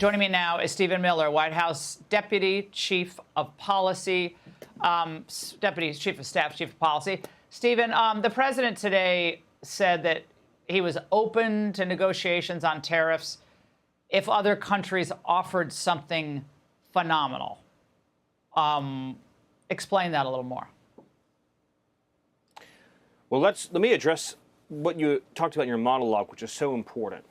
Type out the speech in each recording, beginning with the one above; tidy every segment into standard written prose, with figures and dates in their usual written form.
Joining me now is Stephen Miller, White House Deputy Chief of Policy, Deputy Chief of Staff, Chief of Policy. Stephen, the president today said that he was open to negotiations on tariffs if other countries offered something phenomenal. Explain that a little more. Well, let me address what you talked about in your monologue, which is so important.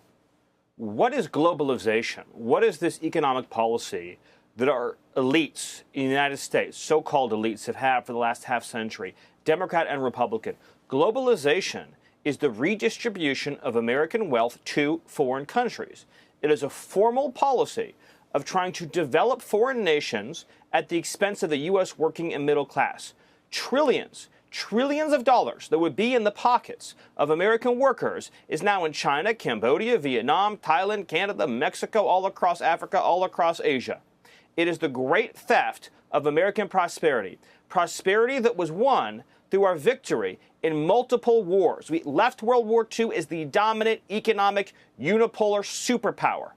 What is globalization? What is this economic policy that our elites in the United States, so-called elites, have had for the last half century, Democrat and Republican? Globalization is the redistribution of American wealth to foreign countries. It is a formal policy of trying to develop foreign nations at the expense of the U.S. working and middle class. Trillions of dollars that would be in the pockets of American workers is now in China, Cambodia, Vietnam, Thailand, Canada, Mexico, all across Africa, all across Asia. It is the great theft of American prosperity, prosperity that was won through our victory in multiple wars. We left World War II as the dominant economic unipolar superpower.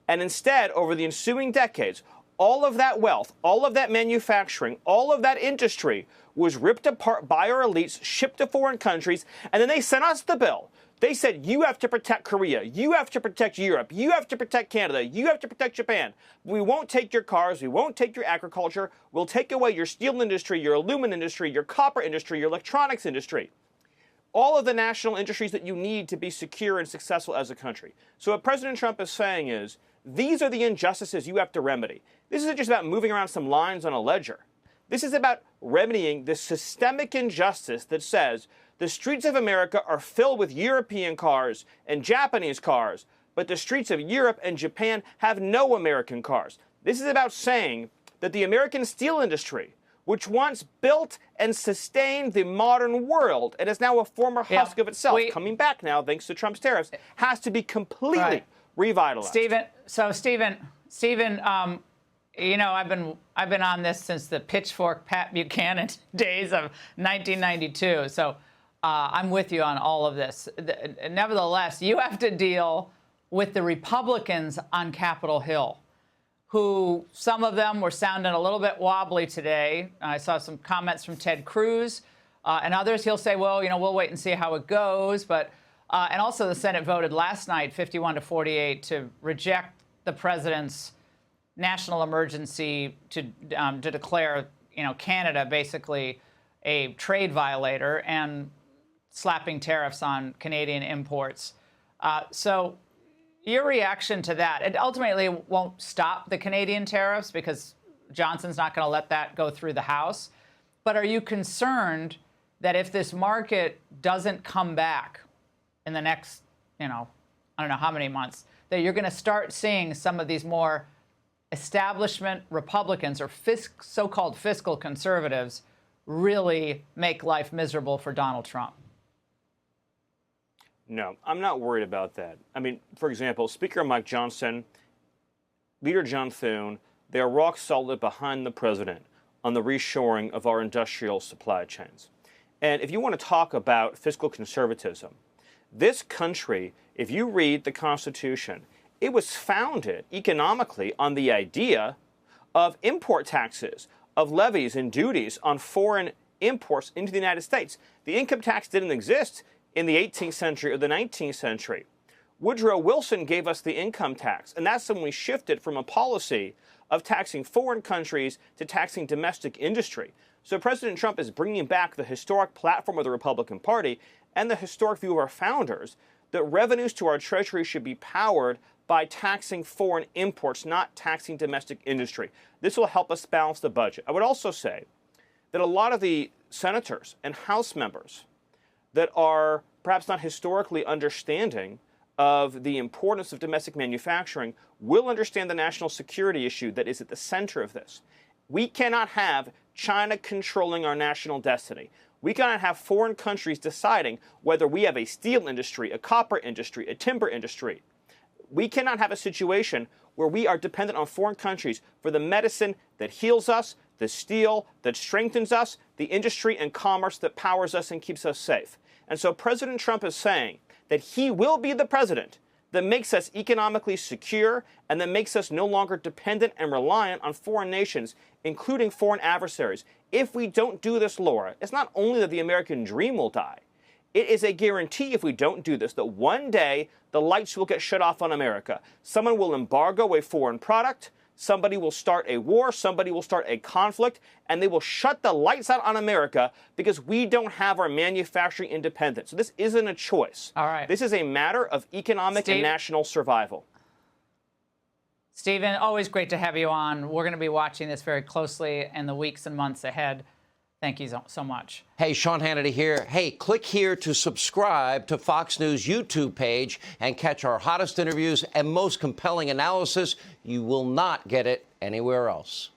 And instead, over the ensuing decades, all of that wealth, all of that manufacturing, all of that industry was ripped apart by our elites, shipped to foreign countries, and then they sent us the bill. They said, you have to protect Korea, you have to protect Europe, you have to protect Canada, you have to protect Japan. We won't take your cars, we won't take your agriculture, we'll take away your steel industry, your aluminum industry, your copper industry, your electronics industry. All of the national industries that you need to be secure and successful as a country. So what President Trump is saying is, these are the injustices you have to remedy. This isn't just about moving around some lines on a ledger. This is about remedying the systemic injustice that says the streets of America are filled with European cars and Japanese cars, but the streets of Europe and Japan have no American cars. This is about saying that the American steel industry, which once built and sustained the modern world and is now a former husk of itself, coming back now thanks to Trump's tariffs, has to be completely revitalized. Stephen, you know, I've been on this since the pitchfork Pat Buchanan days of 1992. So I'm with you on all of this. Nevertheless, you have to deal with the Republicans on Capitol Hill, who some of them were sounding a little bit wobbly today. I saw some comments from Ted Cruz and others. He'll say, well, you know, we'll wait and see how it goes. But and also the Senate voted last night 51-48 to reject the president's national emergency to declare, you know, Canada basically a trade violator and slapping tariffs on Canadian imports. So your reaction to that, it ultimately won't stop the Canadian tariffs because Johnson's not going to let that go through the House. But are you concerned that if this market doesn't come back in the next, you know, I don't know how many months, that you're going to start seeing some of these more establishment Republicans or so-called fiscal conservatives really make life miserable for Donald Trump? No, I'm not worried about that. I mean, for example, Speaker Mike Johnson, Leader John Thune, they are rock solid behind the president on the reshoring of our industrial supply chains. And if you want to talk about fiscal conservatism, this country, if you read the Constitution, it was founded economically on the idea of import taxes, of levies and duties on foreign imports into the United States. The income tax didn't exist in the 18th century or the 19th century. Woodrow Wilson gave us the income tax, and that's when we shifted from a policy of taxing foreign countries to taxing domestic industry. So President Trump is bringing back the historic platform of the Republican Party and the historic view of our founders that revenues to our treasury should be powered by taxing foreign imports, not taxing domestic industry. This will help us balance the budget. I would also say that a lot of the senators and House members that are perhaps not historically understanding of the importance of domestic manufacturing will understand the national security issue that is at the center of this. We cannot have China controlling our national destiny. We cannot have foreign countries deciding whether we have a steel industry, a copper industry, a timber industry. We cannot have a situation where we are dependent on foreign countries for the medicine that heals us, the steel that strengthens us, the industry and commerce that powers us and keeps us safe. And so President Trump is saying that he will be the president that makes us economically secure and that makes us no longer dependent and reliant on foreign nations, including foreign adversaries. If we don't do this, Laura, it's not only that the American dream will die, it is a guarantee if we don't do this that one day the lights will get shut off on America. Someone will embargo a foreign product, somebody will start a war, somebody will start a conflict, and they will shut the lights out on America because we don't have our manufacturing independence. So this isn't a choice. All right. This is a matter of economic and national survival. Stephen, always great to have you on. We're going to be watching this very closely in the weeks and months ahead. Thank you so much. Hey, Sean Hannity here. Hey, click here to subscribe to Fox News YouTube page and catch our hottest interviews and most compelling analysis. You will not get it anywhere else.